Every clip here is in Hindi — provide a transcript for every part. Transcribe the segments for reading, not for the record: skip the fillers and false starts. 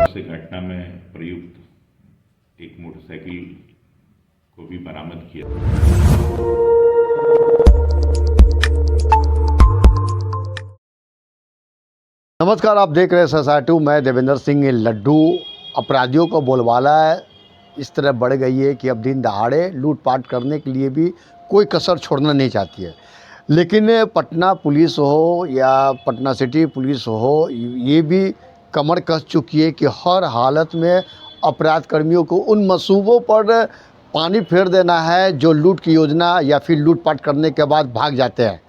से घटना में प्रयुक्त एक मोटरसाइकिल को भी बरामद किया। नमस्कार, आप देख रहे हैं सोसाइटी। मैं देवेंद्र सिंह। लड्डू अपराधियों का बोलबाला इस तरह बढ़ गई है कि अब दिन दहाड़े लूटपाट करने के लिए भी कोई कसर छोड़ना नहीं चाहती है। लेकिन पटना पुलिस हो या पटना सिटी पुलिस हो, ये भी कमर कस चुकी है कि हर हालत में अपराध कर्मियों को उन मंसूबों पर पानी फेर देना है जो लूट की योजना या फिर लूटपाट करने के बाद भाग जाते हैं।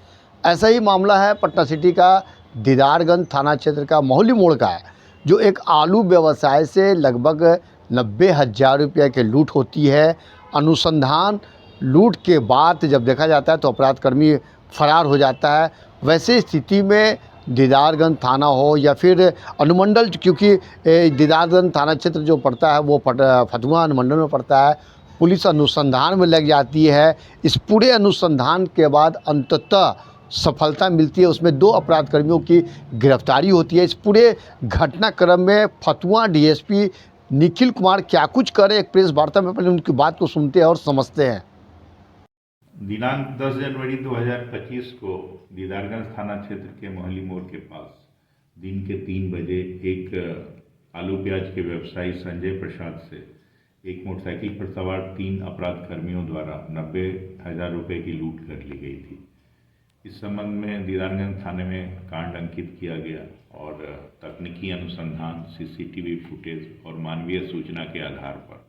ऐसा ही मामला है पटना सिटी का दीदारगंज थाना क्षेत्र का मोहल्ली मोड़ का है, जो एक आलू व्यवसाय से लगभग 90,000 रुपये की लूट होती है। अनुसंधान लूट के बाद जब देखा जाता है तो अपराध कर्मी फरार हो जाता है। वैसे स्थिति में दीदारगंज थाना हो या फिर अनुमंडल, क्योंकि दीदारगंज थाना क्षेत्र जो पड़ता है वो फतुहा अनुमंडल में पड़ता है, पुलिस अनुसंधान में लग जाती है। इस पूरे अनुसंधान के बाद अंततः सफलता मिलती है, उसमें 2 अपराध कर्मियों की गिरफ्तारी होती है। इस पूरे घटनाक्रम में फतुहा डीएसपी निखिल कुमार क्या कुछ करे, एक प्रेस वार्ता में पहले उनकी बात को सुनते हैं और समझते हैं। दिनांक 10 जनवरी 2025 को दीदारगंज थाना क्षेत्र के मोहल्ली मोड़ के पास दिन के 3 बजे एक आलू प्याज के व्यवसायी संजय प्रसाद से एक मोटरसाइकिल पर सवार 3 अपराध कर्मियों द्वारा 90,000 रुपये की लूट कर ली गई थी। इस संबंध में दीदारगंज थाने में कांड अंकित किया गया और तकनीकी अनुसंधान, सीसीटीवी फुटेज और मानवीय सूचना के आधार पर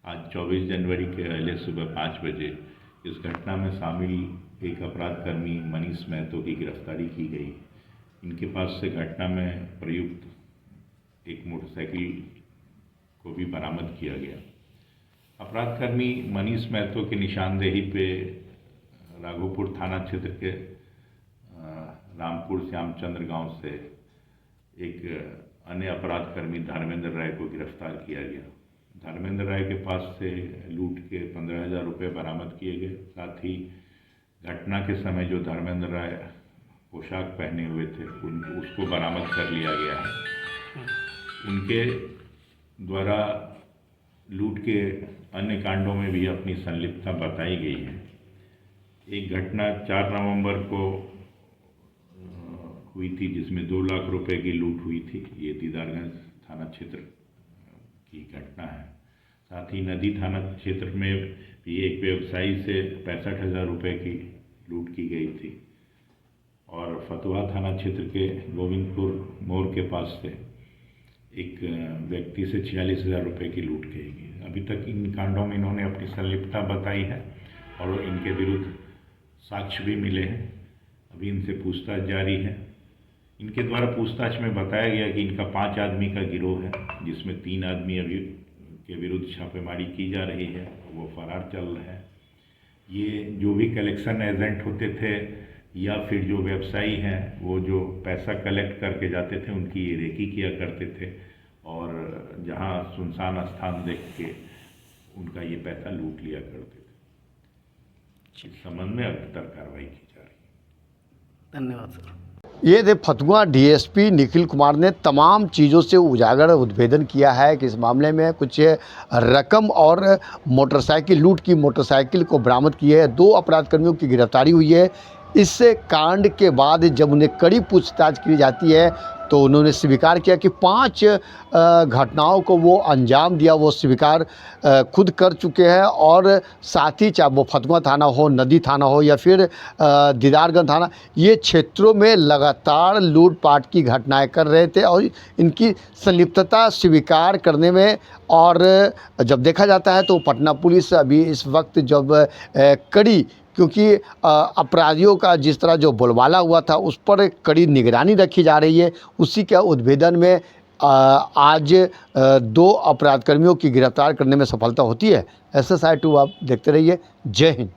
आज 24 जनवरी के पहले सुबह 5 बजे इस घटना में शामिल एक अपराध कर्मी मनीष महतो की गिरफ्तारी की गई। इनके पास से घटना में प्रयुक्त एक मोटरसाइकिल को भी बरामद किया गया। अपराध कर्मी मनीष महतो की निशानदेही पे राघोपुर थाना क्षेत्र के रामपुर श्यामचंद्र गांव से एक अन्य अपराध कर्मी धर्मेंद्र राय को गिरफ्तार किया गया। धर्मेंद्र राय के पास से लूट के 15,000 रुपये बरामद किए गए। साथ ही घटना के समय जो धर्मेंद्र राय पोशाक पहने हुए थे उसको बरामद कर लिया गया है। उनके द्वारा लूट के अन्य कांडों में भी अपनी संलिप्तता बताई गई है। एक घटना 4 नवंबर को हुई थी जिसमें 2 लाख रुपए की लूट हुई थी। ये दीदारगंज थाना क्षेत्र की घटना है। साथ ही नदी थाना क्षेत्र में भी एक व्यवसायी से 65,000 रुपये की लूट की गई थी और फतुहा थाना क्षेत्र के गोविंदपुर मोड़ के पास से एक व्यक्ति से 46,000 रुपये की लूट की गई। अभी तक इन कांडों में इन्होंने अपनी संलिप्तता बताई है और इनके विरुद्ध साक्ष्य भी मिले हैं। अभी इनसे पूछताछ जारी है। इनके द्वारा पूछताछ में बताया गया कि इनका 5 आदमी का गिरोह है, जिसमें 3 आदमी अभी के विरुद्ध छापेमारी की जा रही है, वो फरार चल रहे हैं। ये जो भी कलेक्शन एजेंट होते थे या फिर जो व्यवसायी हैं वो जो पैसा कलेक्ट करके जाते थे उनकी ये रेकी किया करते थे और जहाँ सुनसान स्थान देख के उनका ये पैसा लूट लिया करते थे। इस संबंध में अब तक कार्रवाई की जा रही है। धन्यवाद सर। ये थे फतुहा डीएसपी निखिल कुमार ने तमाम चीज़ों से उजागर उद्भेदन किया है कि इस मामले में कुछ रकम और मोटरसाइकिल लूट की मोटरसाइकिल को बरामद की है। 2 अपराध कर्मियों की गिरफ्तारी हुई है। इस कांड के बाद जब उन्हें कड़ी पूछताछ की जाती है तो उन्होंने स्वीकार किया कि 5 घटनाओं को वो अंजाम दिया, वो स्वीकार खुद कर चुके हैं। और साथ ही चाहे वो फतुहा थाना हो, नदी थाना हो या फिर दीदारगंज थाना, ये क्षेत्रों में लगातार लूटपाट की घटनाएं कर रहे थे और इनकी संलिप्तता स्वीकार करने में। और जब देखा जाता है तो पटना पुलिस अभी इस वक्त जब कड़ी, क्योंकि अपराधियों का जिस तरह जो बोलबाला हुआ था उस पर कड़ी निगरानी रखी जा रही है। उसी के उद्भेदन में आज 2 अपराध कर्मियों की गिरफ्तार करने में सफलता होती है। SSI 2 आप देखते रहिए। जय हिंद।